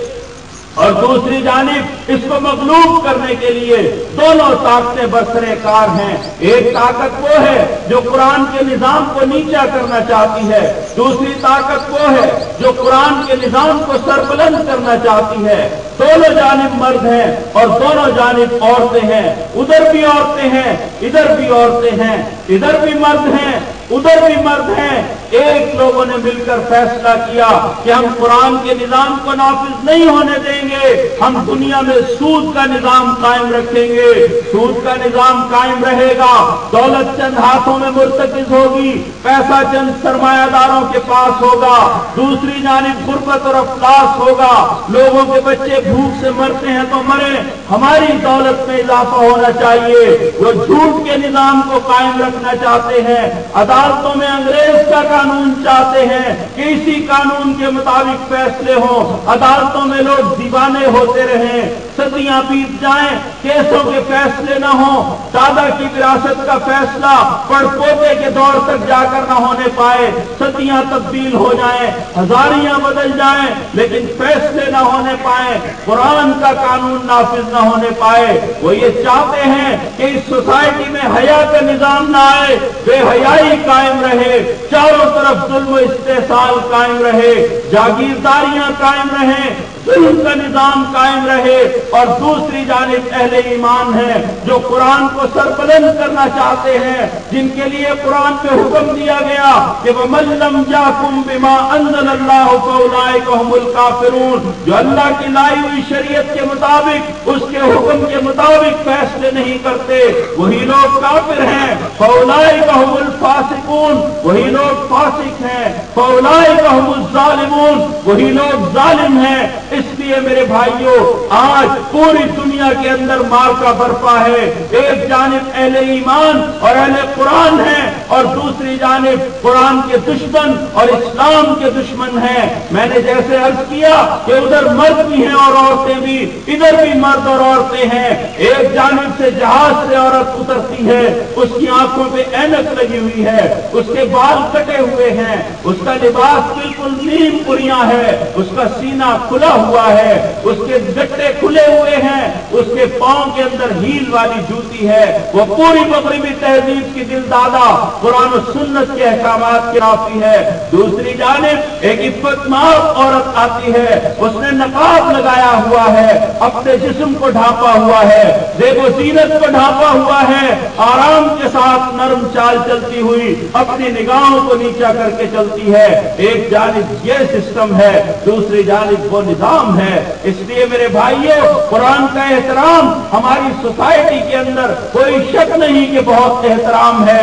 اور دوسری جانب اس کو مغلوب کرنے کے لیے دونوں طاقتیں برسرے کار ہیں۔ ایک طاقت وہ ہے جو قرآن کے نظام کو نیچا کرنا چاہتی ہے، دوسری طاقت وہ ہے جو قرآن کے نظام کو سربلند کرنا چاہتی ہے۔ دونوں جانب مرد ہیں اور دونوں جانب عورتیں ہیں، ادھر بھی عورتیں ہیں ادھر بھی عورتیں ہیں، ادھر بھی مرد ہیں ادھر بھی مرد ہیں۔ ایک لوگوں نے مل کر فیصلہ کیا کہ ہم قرآن کے نظام کو نافذ نہیں ہونے دیں گے، ہم دنیا میں سود کا نظام قائم رکھیں گے، سود کا نظام قائم رہے گا، دولت چند ہاتھوں میں مرتکز ہوگی، پیسہ چند سرمایہ داروں کے پاس ہوگا، دوسری جانب غربت اور افلاس ہوگا، لوگوں کے بچے بھوک سے مرتے ہیں تو مریں، ہماری دولت میں اضافہ ہونا چاہیے۔ وہ جھوٹ کے نظام کو قائم رکھنا چاہتے ہیں، عدالتوں میں انگریز کا قانون چاہتے ہیں کہ اسی قانون کے مطابق فیصلے ہوں، عدالتوں میں لوگ دیوانے ہوتے رہیں، صدیاں بیت جائیں، کیسوں کے فیصلے نہ ہوں، دادا کی وراثت کا فیصلہ پڑ پوتے کے دور تک جا کر نہ ہونے پائے، صدیاں تبدیل ہو جائیں، ہزاریاں بدل جائیں، لیکن فیصلے نہ ہونے پائیں، قرآن کا قانون نافذ نہ ہونے پائے۔ وہ یہ چاہتے ہیں کہ اس سوسائٹی میں حیا کا نظام نہ آئے، بے حیائی قائم رہے، چاروں طرف ظلم و استحصال قائم رہے، جاگیرداریاں قائم رہیں، ظلم کا نظام قائم رہے، اور دوسری جانب اہل ایمان ہیں جو قرآن کو سربلند کرنا چاہتے ہیں، جن کے لیے قرآن پہ حکم دیا گیا کہ وَمَن لَّمْ يَحْكُم بِمَا أَنزَلَ اللَّهُ فَأُولَٰئِكَ هُمُ الْكَافِرُونَ، جو اللہ کی لائی ہوئی شریعت کے مطابق، اس کے حکم کے مطابق فیصلے نہیں کرتے، وہی لوگ کافر ہیں۔ فَأُولَٰئِكَ هُمُ الْفَاسِقُونَ، وہی لوگ فاسق ہیں۔ فَأُولَٰئِكَ هُمُ الظَّالِمُونَ، وہی لوگ ظالم ہیں۔ اس لیے میرے بھائیوں، آج پوری دنیا کے اندر مارکا برپا ہے، ایک جانب اہل ایمان اور اہل قرآن ہیں اور دوسری جانب قرآن کے دشمن اور اسلام کے دشمن ہیں۔ میں نے جیسے عرض کیا کہ ادھر مرد بھی ہیں اور عورتیں بھی، ادھر بھی مرد اور عورتیں ہیں۔ ایک جانب سے جہاز سے عورت اترتی ہے، اس کی آنکھوں پہ اینک لگی ہوئی ہے، اس کے بال کٹے ہوئے ہیں، اس کا لباس بالکل نیم پریاں ہے، اس کا سینہ کھلا ہوا ہے، اس کے گٹے کھلے ہوئے ہیں، اس کے پاؤں کے اندر ہیل والی جوتی ہے، وہ پوری مغربی تہذیب کی دل دادا قرآن و سنت کے احکامات کی رافی ہے۔ دوسری جانب ایک عفت مآب عورت آتی ہے، اس نے نقاب لگایا ہوا ہے، اپنے جسم کو ڈھانپا ہوا ہے، زیب و زینت کو ڈھانپا ہوا ہے، آرام کے ساتھ نرم چال چلتی ہوئی اپنی نگاہوں کو نیچا کر کے چلتی ہے۔ ایک جانب یہ سسٹم ہے، دوسری جانب وہ نظام ہے۔ اس لیے میرے بھائیوں، قرآن کا احترام ہماری سوسائٹی کے اندر کوئی شک نہیں کہ بہت احترام ہے،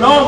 9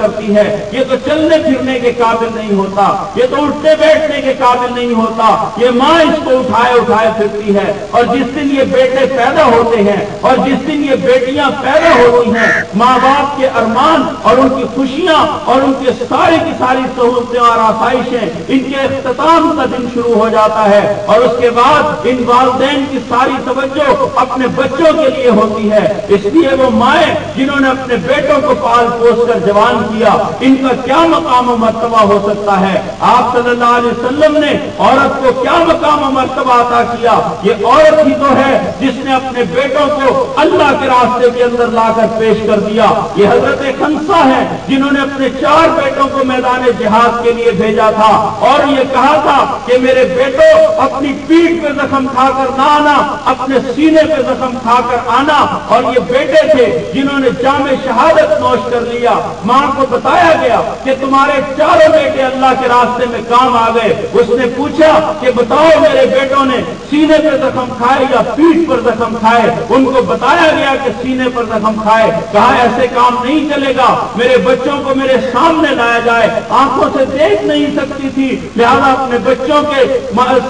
کرتی ہے، یہ تو چلنے پھرنے کے قابل نہیں ہوتا، یہ تو اٹھنے بیٹھنے کے قابل نہیں ہوتا، یہ ماں اس کو اٹھائے اٹھائے پھرتی ہے۔ اور جس دن یہ بیٹے پیدا ہوتے ہیں اور جس دن یہ بیٹیاں پیدا ہوتی ہیں، ماں باپ کے ارمان اور ان کی خوشیاں اور ان کے ساری کی ساری سہولتیں اور آسائشیں، ان کے اختتام کا دن شروع ہو جاتا ہے، اور اس کے بعد ان والدین کی ساری توجہ اپنے بچوں کے لیے ہوتی ہے۔ اس لیے وہ مائیں جنہوں نے اپنے بیٹوں کو پال پوس کر جوان کیا، ان کا کیا مقام و مرتبہ ہو سکتا ہے؟ آپ صلی اللہ علیہ وسلم نے عورت کو کیا مقام و مرتبہ عطا کیا؟ یہ عورت ہی تو ہے جس نے اپنے بیٹوں کو اللہ کے راستے کے اندر لا کر پیش کر دیا۔ یہ حضرت خنسا ہے جنہوں نے اپنے 4 بیٹوں کو میدان جہاد کے لیے بھیجا تھا اور یہ کہا تھا کہ میرے بیٹوں اپنی پیٹھ پہ زخم کھا کر نہ آنا، اپنے سینے پہ زخم کھا کر آنا۔ اور یہ بیٹے تھے جنہوں نے جام شہادت نوش کر لیا۔ ماں کو بتایا گیا کہ تمہارے 4 بیٹے اللہ کے راستے میں کام آ گئے۔ اس نے پوچھا کہ بتاؤ میرے بیٹوں نے سینے پہ زخم کھائے یا پیٹھ پر زخم کھائے؟ ان کو بتایا گیا کہ سینے پر زخم کھائے۔ کہا ایسے کام نہیں چلے گا، میرے بچوں کو میرے سامنے لایا جائے۔ آنکھوں سے دیکھ نہیں سکتی تھی، لہذا اپنے بچوں کے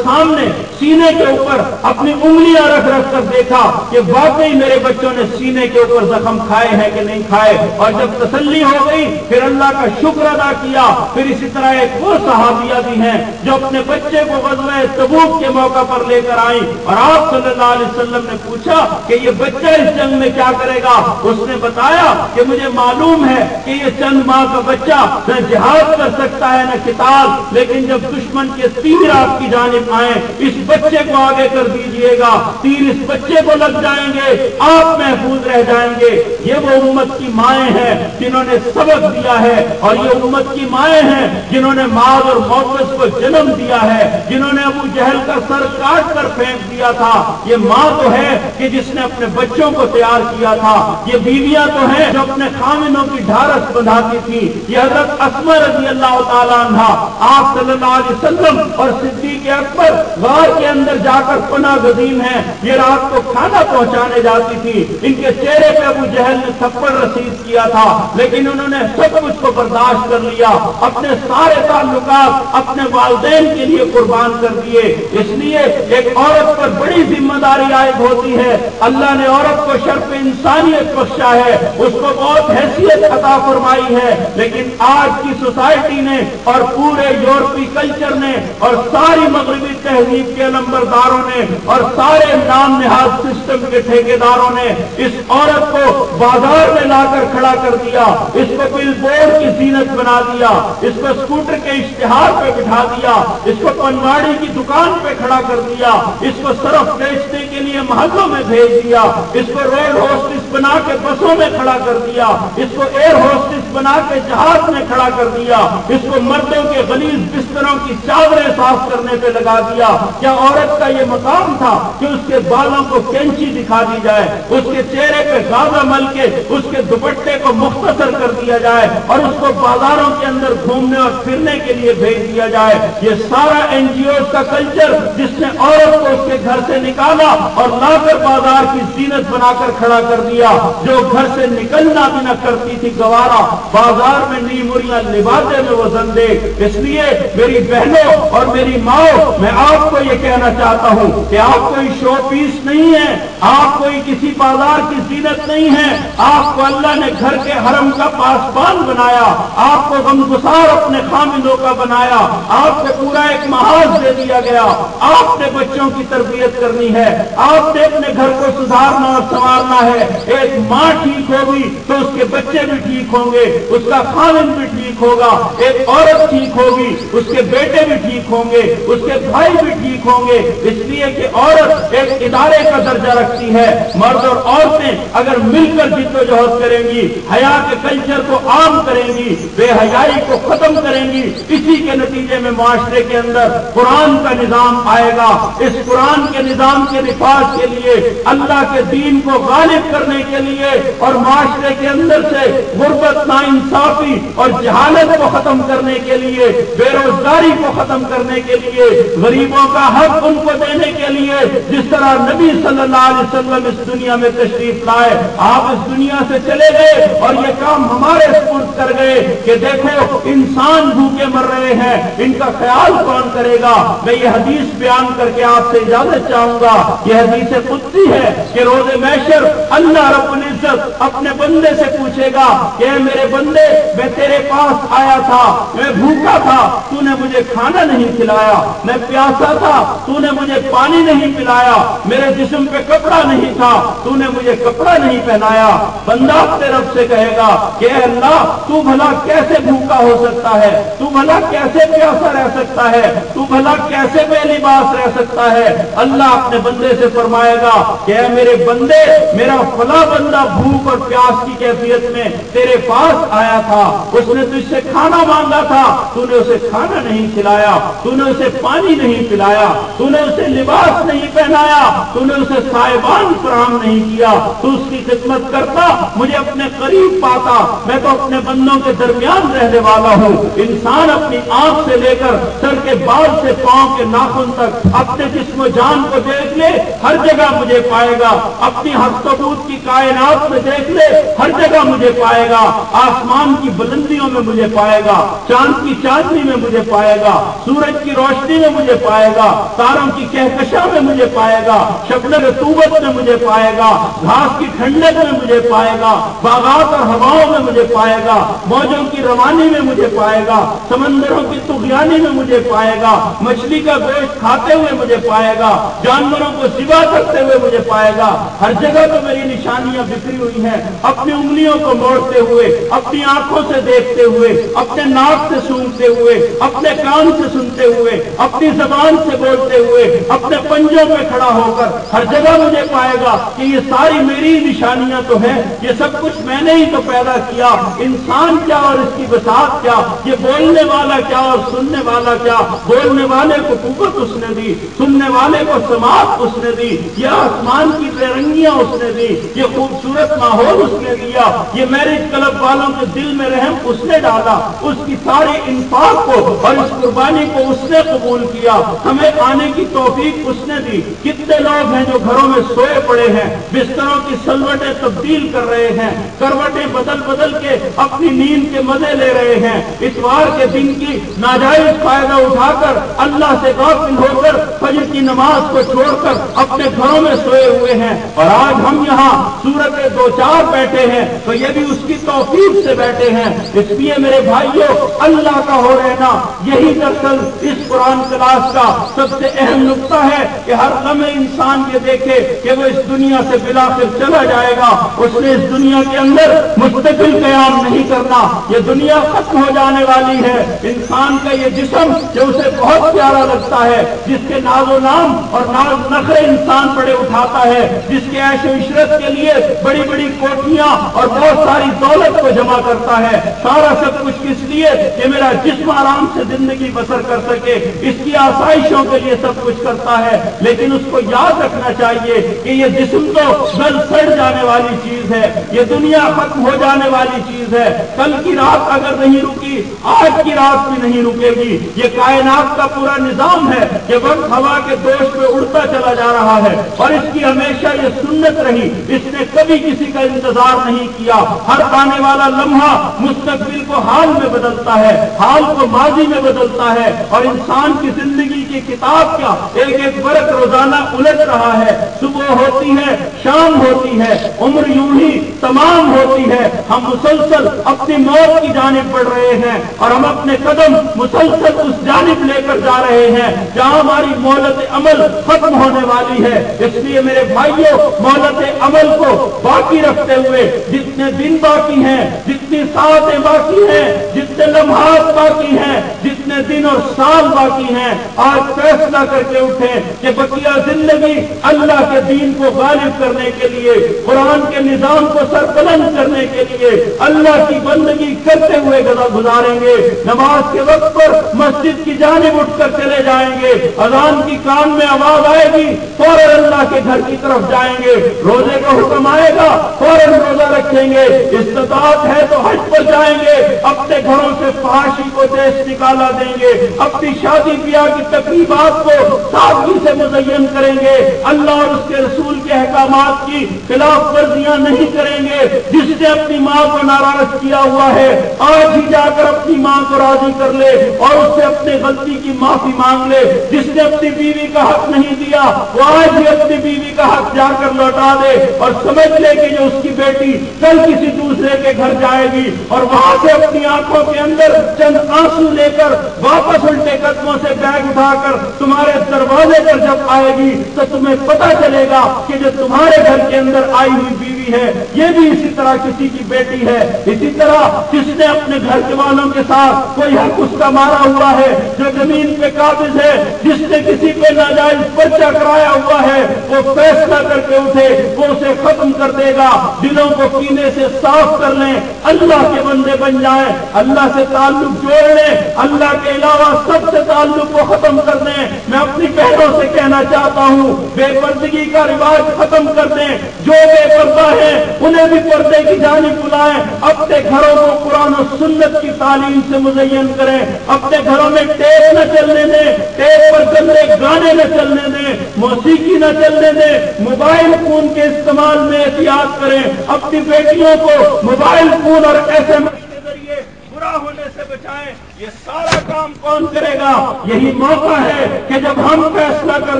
سامنے سینے کے اوپر اپنی انگلیاں رکھ رکھ کر دیکھا کہ واقعی میرے بچوں نے سینے کے اوپر زخم کھائے ہیں کہ نہیں کھائے۔ اور جب تسلی ہو گئی پھر اللہ کا شکر ادا کیا۔ پھر اسی طرح ایک وہ صحابیہ بھی ہیں جو اپنے بچے کو غزوہ تبوک کے موقع پر لے کر آئیں، اور آپ صلی اللہ علیہ وسلم نے پوچھا کہ یہ بچہ اس جنگ میں کیا کرے گا؟ اس نے بتایا کہ مجھے معلوم ہے کہ یہ چند ماہ کا بچہ نہ جہاد کر سکتا ہے نہ قتال، لیکن جب دشمن کے تیر آپ کی جانب آئیں اس بچے کو آگے کر دیجئے گا، تیر اس بچے کو لگ جائیں گے، آپ محفوظ رہ جائیں گے۔ یہ وہ امت کی مائیں ہیں جنہوں نے سبق دیا ہے، اور یہ امت کی مائیں ہیں جنہوں نے معاذ اور موقس کو جنم دیا ہے، جنہوں نے ابو جہل کا سر کاٹ کر پھینک دیا تھا۔ یہ ماں تو ہے کہ جس نے اپنے بچوں کو تیار کیا تھا۔ یہ بیویاں تو ہیں جو اپنے خامنوں کی ڈھارس بندھاتی تھی۔ یہ حضرت اسماء رضی اللہ تعالیٰ عنہا آپ صلی اللہ علیہ وسلم اور صدیق اکبر غار کے اندر جا کر پناہ گزین ہیں۔ یہ رات کو کھانا پہنچانے جاتی تھی، ان کے چہرے پہ ابو جہل نے تھپڑ رسید کیا تھا، لیکن انہوں نے سب کچھ کو برداشت کر لیا، اپنے سارے تعلقات اپنے والدین کے لیے قربان کر دیے۔ اس لیے ایک عورت پر بڑی ذمہ داری عائد ہوتی ہے۔ اللہ نے عورت کو شرف انسانیت بخشا ہے، اس کو بہت حیثیت عطا فرمائی ہے، لیکن آج کی سوسائٹی نے اور پورے یورپی کلچر نے اور ساری مغربی تہذیب کے علمبرداروں نے اور سارے نام نہاد سسٹم کے ٹھیکیداروں نے اس عورت کو بازار میں لا کر کھڑا کر دیا، اس کو بل بورڈ کی زینت بنا دیا، اس کو اسکوٹر کے اشتہار پہ بٹھا دیا، اس کو پنواڑی کی دکان پہ کھڑا کر دیا، اس کو صرف بیچنے کے لیے محلوں میں بھیج دیا، اس کو روڈ ہوسٹس بنا کے بسوں میں کھڑا کر دیا، اس کو ایئر ہوسٹس بنا کے جہاز میں کھڑا کر دیا، اس کو مردوں کے غلیظ بستروں کی چادریں صاف کرنے پہ لگا دیا۔ کیا عورت کا یہ مقام تھا کہ اس کے بالوں کو کینچی دکھا دی جائے، اس کے چہرے پہ گازا مل کے اس کے دوپٹے کو مختصر کر دیا جائے اور اس کو بازاروں کے اندر گھومنے اور پھرنے کے لیے بھیج دیا جائے؟ یہ سارا این جی اوز کا کلچر جس نے عورت کو اس کے گھر سے نکالا اور لا کر بازار کی زینت بنا کر کھڑا کر دیا، جو گھر سے نکلنا بھی نہ کرتی تھی گوارا، بازار میں نیموریاں لبادے میں وہ زندے۔ اس لیے میری بہنوں اور میری ماؤں، میں آپ کو یہ کہنا چاہتا ہوں کہ آپ کوئی شو پیس نہیں ہے، آپ کوئی کسی بازار کی زینت نہیں ہے، آپ کو اللہ نے گھر کے حرم کا پاسبان بنایا، آپ کو غمگسار اپنے خامندوں کا بنایا، آپ کو پورا ایک محاذ دے دیا گیا۔ آپ نے بچوں کی تربیت کرنی ہے، آپ نے اپنے گھر کو سدھارنا اور سنوارنا ہے۔ ایک ماں ٹھیک ہوگی تو اس کے بچے بھی ٹھیک ہوں گے، اس کا خامند بھی ٹھیک ہوگا۔ ایک عورت ٹھیک ہوگی اس کے بیٹے بھی ٹھیک ہوں گے، اس کے بھائی بھی ٹھیک ہوں گے۔ اس لیے کہ عورت ایک ادارے کا درجہ رکھتی ہے۔ مرد اور عورتیں اگر مل کر جدوجہد کریں گی، حیا کے کلچر کو عام کریں گی، بے حیائی کو ختم کریں گی، اسی کے نتیجے میں معاشرے کے اندر قرآن کا نظام آئے گا۔ اس قرآن کے نظام کے نفاذ کے لیے، اللہ کے دین کو غالب کرنے کے لیے اور معاشرے کے اندر سے غربت، ناانصافی اور جہالت کو ختم کرنے کے لیے، بے روزگاری کو ختم کرنے کے لیے، غریبوں کا حق ان کو دینے کے لیے، جس طرح پیارا نبی صلی اللہ علیہ وسلم اس دنیا میں تشریف لائے، آپ اس دنیا سے چلے گئے اور یہ کام ہمارے سپرد کر گئے کہ دیکھو انسان بھوکے مر رہے ہیں، ان کا خیال کون کرے گا؟ میں یہ حدیث بیان کر کے آپ سے اجازت چاہوں گا۔ یہ حدیث قدسی ہے کہ روز محشر اللہ رب العزت اپنے بندے سے پوچھے گا کہ اے میرے بندے، میں تیرے پاس آیا تھا، میں بھوکا تھا، تو نے مجھے کھانا نہیں کھلایا، میں پیاسا تھا، تو نے مجھے پانی نہیں پلایا، میرے جسم پہ کپڑا نہیں تھا، تو نے مجھے کپڑا نہیں پہنایا۔ بندہ اپنے رب سے کہے گا کہ اے اللہ، تو بھلا کیسے بھوکا ہو سکتا ہے، تو بھلا کیسے پیاسا رہ سکتا ہے، تو بھلا کیسے بے لباس رہ سکتا ہے؟ اللہ اپنے بندے سے فرمائے گا کہ اے میرے بندے، میرا فلاں بندہ بھوک اور پیاس کی کیفیت میں تیرے پاس آیا تھا، اس نے تجھ سے کھانا مانگا تھا، تو نے اسے کھانا نہیں کھلایا، تو نے اسے پانی نہیں پلایا، تو نے اسے لباس نہیں پہنایا، تو نے اسے سائبان فراہم نہیں کیا، تو اس کی خدمت کرتا، مجھے اپنے قریب پاتا، میں تو اپنے بندوں کے درمیان رہنے والا ہوں۔ انسان اپنی آنکھ سے لے کر سر کے بال سے پاؤں کے ناخن تک اپنے جسم و جان کو دیکھ لے، ہر جگہ مجھے پائے گا۔ اپنی ہفت و بود کی کائنات میں دیکھ لے، ہر جگہ مجھے پائے گا۔ آسمان کی بلندیوں میں مجھے پائے گا، چاند کی چاندنی میں مجھے پائے گا، سورج کی روشنی میں مجھے پائے گا، تاروں کی کہکشاں میں مجھے پائے گا، شبنم رطوبت میں مجھے پائے گا، گھاس کی ٹھنڈک میں مجھے پائے گا، باغات اور ہواؤں میں مجھے پائے گا، موجوں کی روانی میں مجھے پائے گا، سمندروں کی طغیانی میں مجھے پائے گا، مچھلی کا گوشت کھاتے ہوئے مجھے پائے گا، جانوروں کو ذبح کرتے ہوئے مجھے پائے گا۔ ہر جگہ تو میری نشانیاں بکھری ہوئی ہیں، اپنی انگلیوں کو موڑتے ہوئے، اپنی آنکھوں سے دیکھتے ہوئے، اپنے ناک سے سونگتے ہوئے، اپنے کان سے سنتے ہوئے، اپنی زبان سے بولتے ہوئے، اپنے پنجوں پہ کھڑا ہو کر ہر جگہ مجھے پائے گا کہ یہ ساری میری نشانیاں تو ہیں، یہ سب کچھ میں نے ہی تو پیدا کیا۔ انسان کیا اور اس کی بساط کیا، یہ بولنے والا کیا اور سننے والا کیا۔ بولنے والے کو قوت اس نے دی، سننے والے کو سماعت اس نے دی، یہ آسمان کی رنگیاں اس نے دی، یہ خوبصورت ماحول اس نے دیا، یہ میرج کلب والوں کے دل میں رحم اس نے ڈالا، اس کی ساری انفاق کو اور اس قربانی کو اس نے قبول کیا، ہمیں آنے کی توفیق اس نے دی۔ کتنے لوگ ہیں جو گھروں میں سوئے پڑے ہیں، بستروں کی سلوٹیں تبدیل کر رہے ہیں، کروٹیں بدل بدل کے اپنی نیند کے مزے لے رہے ہیں، اتوار کے دن کی ناجائز فائدہ اٹھا کر اللہ سے غافل ہو کر فجر کی نماز کو چھوڑ کر اپنے گھروں میں سوئے ہوئے ہیں، اور آج ہم یہاں سورت دو چار بیٹھے ہیں تو یہ بھی اس کی توفیق سے بیٹھے ہیں۔ اس لیے میرے بھائیوں، اللہ کا ہو رہنا یہی دراصل اس قرآن کلاس کا سب سے اہم نقطہ ہے کہ ہر لمحے انسان یہ دیکھے کہ وہ اس دنیا سے بالآخر چلا جائے گا، اس نے اس دنیا کے اندر مستقل قیام نہیں کرنا، یہ دنیا ختم ہو جانے والی ہے۔ انسان کا یہ جسم جو اسے بہت پیارا لگتا ہے، جس کے ناز و نام اور ناز نخرے انسان بڑے اٹھاتا ہے، جس کے عیش و عشرت کے لیے بڑی بڑی کوٹھیاں اور بہت ساری دولت کو جمع کرتا ہے، سارا سب کچھ کس لیے کہ میرا جسم آرام سے زندگی بسر کر سکے، اس کی آسائشوں کے لیے سب کچھ کرتا ہے۔ لیکن اس کو یاد رکھنا چاہیے کہ یہ جسم تو گل سڑ جانے والی چیز ہے، یہ دنیا ختم ہو جانے والی چیز ہے، کل کی رات اگر نہیں رکی آج کی رات بھی نہیں رکے گی۔ یہ کائنات کا پورا نظام ہے کہ وقت ہوا کے دوش پہ اڑتا چلا جا رہا ہے، اور اس کی ہمیشہ یہ سنت رہی، اس نے کبھی کسی کا انتظار نہیں کیا۔ ہر آنے والا لمحہ مستقبل کو حال میں بدلتا ہے، حال کو ماضی میں بدلتا ہے، اور انسان کی زندگی کی کتاب کا ایک ایک ورق روزانہ الٹ رہا ہے۔ صبح ہوتی ہے، شام ہوتی ہے، عمر یوں ہی تمام ہوتی ہے، ہم مسلسل اپنی موت کی جانب بڑھ رہے ہیں، اور ہم اپنے قدم مسلسل اس جانب لے کر جا رہے ہیں جہاں ہماری مہلت عمل ختم ہونے والی ہے۔ اس لیے میرے بھائیوں، مہلت عمل کو باقی رکھتے ہوئے جتنے دن باقی ہیں، جتنی ساعتیں باقی ہیں، جتنے لمحات باقی ہیں، جتنے دن اور سال باقی ہیں، آج فیصلہ کر کے اٹھیں کہ بقیہ زندگی اللہ کے دین کو غالب کرنے کے لیے، قرآن کے نظام کو سربلند کرنے کے لیے اللہ کی بندگی کرتے ہوئے گزاریں گے۔ نماز کے وقت پر مسجد کی جانب اٹھ کر چلے جائیں گے، اذان کی کان میں آواز آئے گی فوراً اللہ اللہ کے گھر کی طرف جائیں گے، روزے کا حکم آئے گا فوراً روزہ رکھیں گے، استطاعت ہے تو حج پر جائیں گے، اپنے گھروں سے فحاشی کو دیش نکالا دیں گے، اپنی شادی بیاہ کی تقریبات کو سادگی سے مزین کریں گے، اللہ اور اس کے رسول کے احکامات کی خلاف ورزیاں نہیں کریں گے۔ جس نے اپنی ماں کو ناراض کیا ہوا ہے آج ہی جا کر اپنی ماں کو راضی کر لے اور اس سے اپنی غلطی کی معافی مانگ لے۔ جس نے اپنی بیوی کا حق نہیں دیا وہ آج ہی اپنی بیوی کا حق جا کر لوٹا دے اور سمجھ لے کہ جو اس کی بیٹی کل کسی دوسرے کے گھر جائے گی اور وہاں سے اپنی آنکھوں کے اندر چند آنسو لے کر واپس الٹے قدموں سے بیگ اٹھا کر تمہارے دروازے پر جب آئے گی تو تمہیں پتہ چلے گا کہ جو تمہارے گھر کے اندر آئی ہوئی بیوی ہے یہ بھی اسی طرح کسی کی بیٹی ہے۔ اسی طرح جس نے اپنے گھر کے والوں کے ساتھ کوئی حق اس کا مارا ہوا ہے، جو زمین پہ قابض ہے، جس نے کسی پہ ناجائز پرچہ کرایا ہوا ہے، وہ فیصلہ کر کے اٹھے، وہ اسے ختم کر دے گا۔ دلوں کو کینے سے صاف کر لیں، اللہ کے بندے بن جائیں، اللہ سے تعلق جوڑ لیں، اللہ کے علاوہ سب سے تعلق کو ختم کر دیں۔ میں اپنی بہنوں سے کہنا چاہتا ہوں بے پردگی کا رواج ختم کر دیں، جو بے پردہ ہیں انہیں بھی پردے کی جانب بلائیں، اپنے گھروں کو قرآن و سنت کی تعلیم سے مزین کریں، اپنے گھروں میں ٹیپ نہ چلنے دیں، ٹیپ پر گندے گانے نہ چلنے دیں، موسیقی نہ چلنے دیں، موبائل فون کے استعمال میں احتیاط کریں، اپنی بیٹیوں کو موبائل فون اور SMS کے ذریعے برا ہونے سے بچائیں۔ یہ سارا کام کون کرے گا؟ یہی موقع ہے کہ جب ہم فیصلہ کر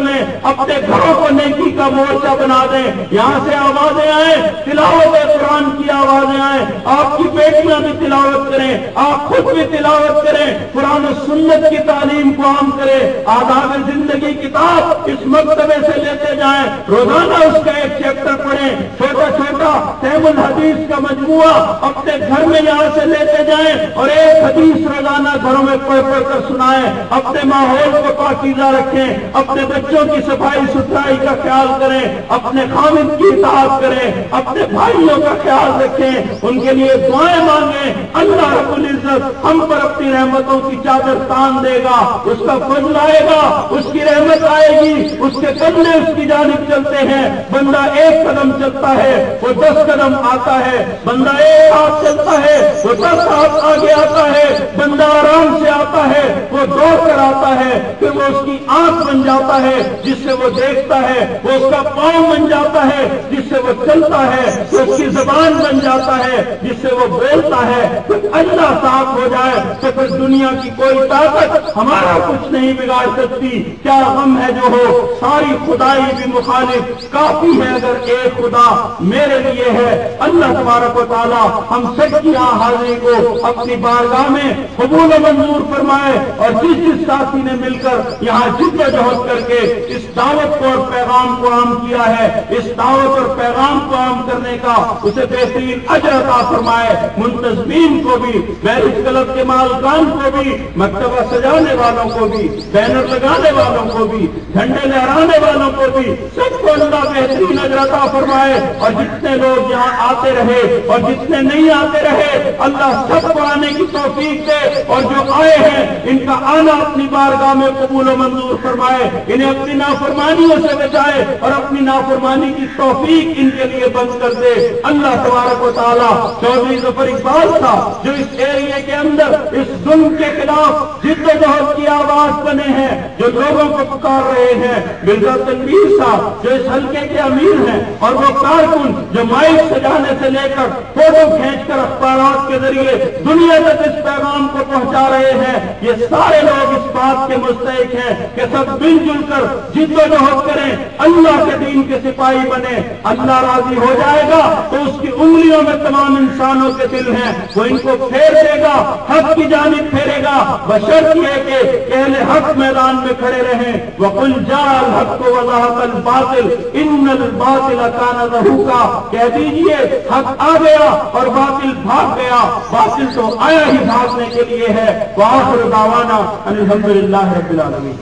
لیں، اپنے گھروں کو نیکی کا مورچہ بنا دیں، یہاں سے آوازیں آئیں، تلاوت قرآن کی آوازیں آئیں، آپ کی بیٹیاں بھی تلاوت کریں، آپ خود بھی تلاوت کریں، قرآن و سنت کی تعلیم کو عام کریں، آداب زندگی کتاب اس مکتبے سے لیتے جائیں، روزانہ اس کا ایک چیپٹر پڑھیں، چھوٹا چھوٹا تیم الحدیث کا مجموعہ اپنے گھر میں یہاں سے لیتے جائیں اور ایک حدیث روزانہ گھروں میں پڑھ پڑھ کر سنائیں، اپنے ماحول کو پاکیزہ رکھیں، اپنے بچوں کی صفائی ستھرائی کا خیال کریں، اپنے خامد کی اطاعت کریں، اپنے بھائیوں کا خیال رکھیں، ان کے لیے دعائیں مانگیں، اللہ رب العزت ہم پر اپنی رحمتوں کی چادر تان دے گا، اس کا فضل آئے گا، اس کی رحمت آئے گی، اس کے قدمیں اس کی جانب چلتے ہیں، بندہ ایک قدم چلتا ہے وہ 10 قدم آتا ہے، بندہ ایک ہاتھ چلتا ہے وہ 10 ہاتھ آگے آتا ہے، بندہ آرام سے آتا ہے وہ دوڑ کر آتا ہے، پھر وہ اس کی آنکھ بن جاتا ہے جس سے وہ دیکھتا ہے، وہ اس کا پاؤں بن جاتا ہے جس سے وہ چلتا ہے، وہ اس کی زبان بن جاتا ہے جس سے وہ بولتا ہے، پھر اللہ صاف ہو جائے تو پھر دنیا کی کوئی طاقت ہمارا کچھ نہیں بگاڑ سکتی۔ کیا غم ہے جو ہو، ساری خدائی بھی مخالف، کافی ہے اگر ایک خدا میرے لیے ہے۔ اللہ تبارک و تعالی ہم سب کی حاضری کو اپنی بارگاہ میں قبول و منظور فرمائے، اور جس ساتھی نے مل کر یہاں جد و جہد کر کے اس دعوت کو اور پیغام کو عام کیا ہے، اس دعوت اور پیغام کو عام کرنے کا اسے بہترین اجر عطا فرمائے، منتظمین کو بھی، میرج کلب کے مالکان کو بھی، مکتبہ سجانے والوں کو بھی، بینر لگانے والوں کو بھی، جھنڈے لہرانے والوں کو بھی، سب کو اللہ بہترین اجر عطا فرمائے، اور جتنے لوگ یہاں آتے رہے اور جتنے نہیں آتے رہے اللہ سب کو آنے کی توفیق دے، اور جو آئے ہیں ان کا آنا اپنی بارگاہ میں قبول و منظور فرمائے، انہیں اپنی نافرمانیوں سے بچائے اور اپنی نافرمانی کی توفیق ان کے لیے بند کر دے۔ اللہ تبارک و تعالی چودھری ظفر اقبال صاحب جو اس ایریے کے اندر اس ظلم کے خلاف جد و جہد کی آواز بنے ہیں، جو لوگوں کو پکار رہے ہیں، مرزا تنویر صاحب جو اس حلقے کے امیر ہیں، اور وہ کارکن جو مائک سجانے سے لے کر فوٹو کھینچ کر اخبارات کے ذریعے دنیا تک اس پیغام کو پہنچا رہے ہیں، یہ سارے لوگ اس بات کے مستحق ہیں کہ سب مل جل کر جد و جہد کریں، اللہ کے دین کے سپاہی بنے، اللہ راضی ہو جائے گا تو اس کی انگلیوں میں تمام انسانوں کے دل ہیں، وہ ان کو پھیر دے گا، حق کی جانب پھیرے گا، بشرط یہ کہ اہل حق میدان میں کھڑے رہیں۔ وَقُلْ جَاءَ الْحَقُّ وَزَهَقَ الْبَاطِلُ إِنَّ الْبَاطِلَ كَانَ زَهُوقًا، کہہ دیجئے حق آ گیا اور باطل بھاگ گیا، باطل تو آیا ہی بھاگنے کے لیے ہے۔ وآخر دعوانا ان الحمدللہ رب العالمین۔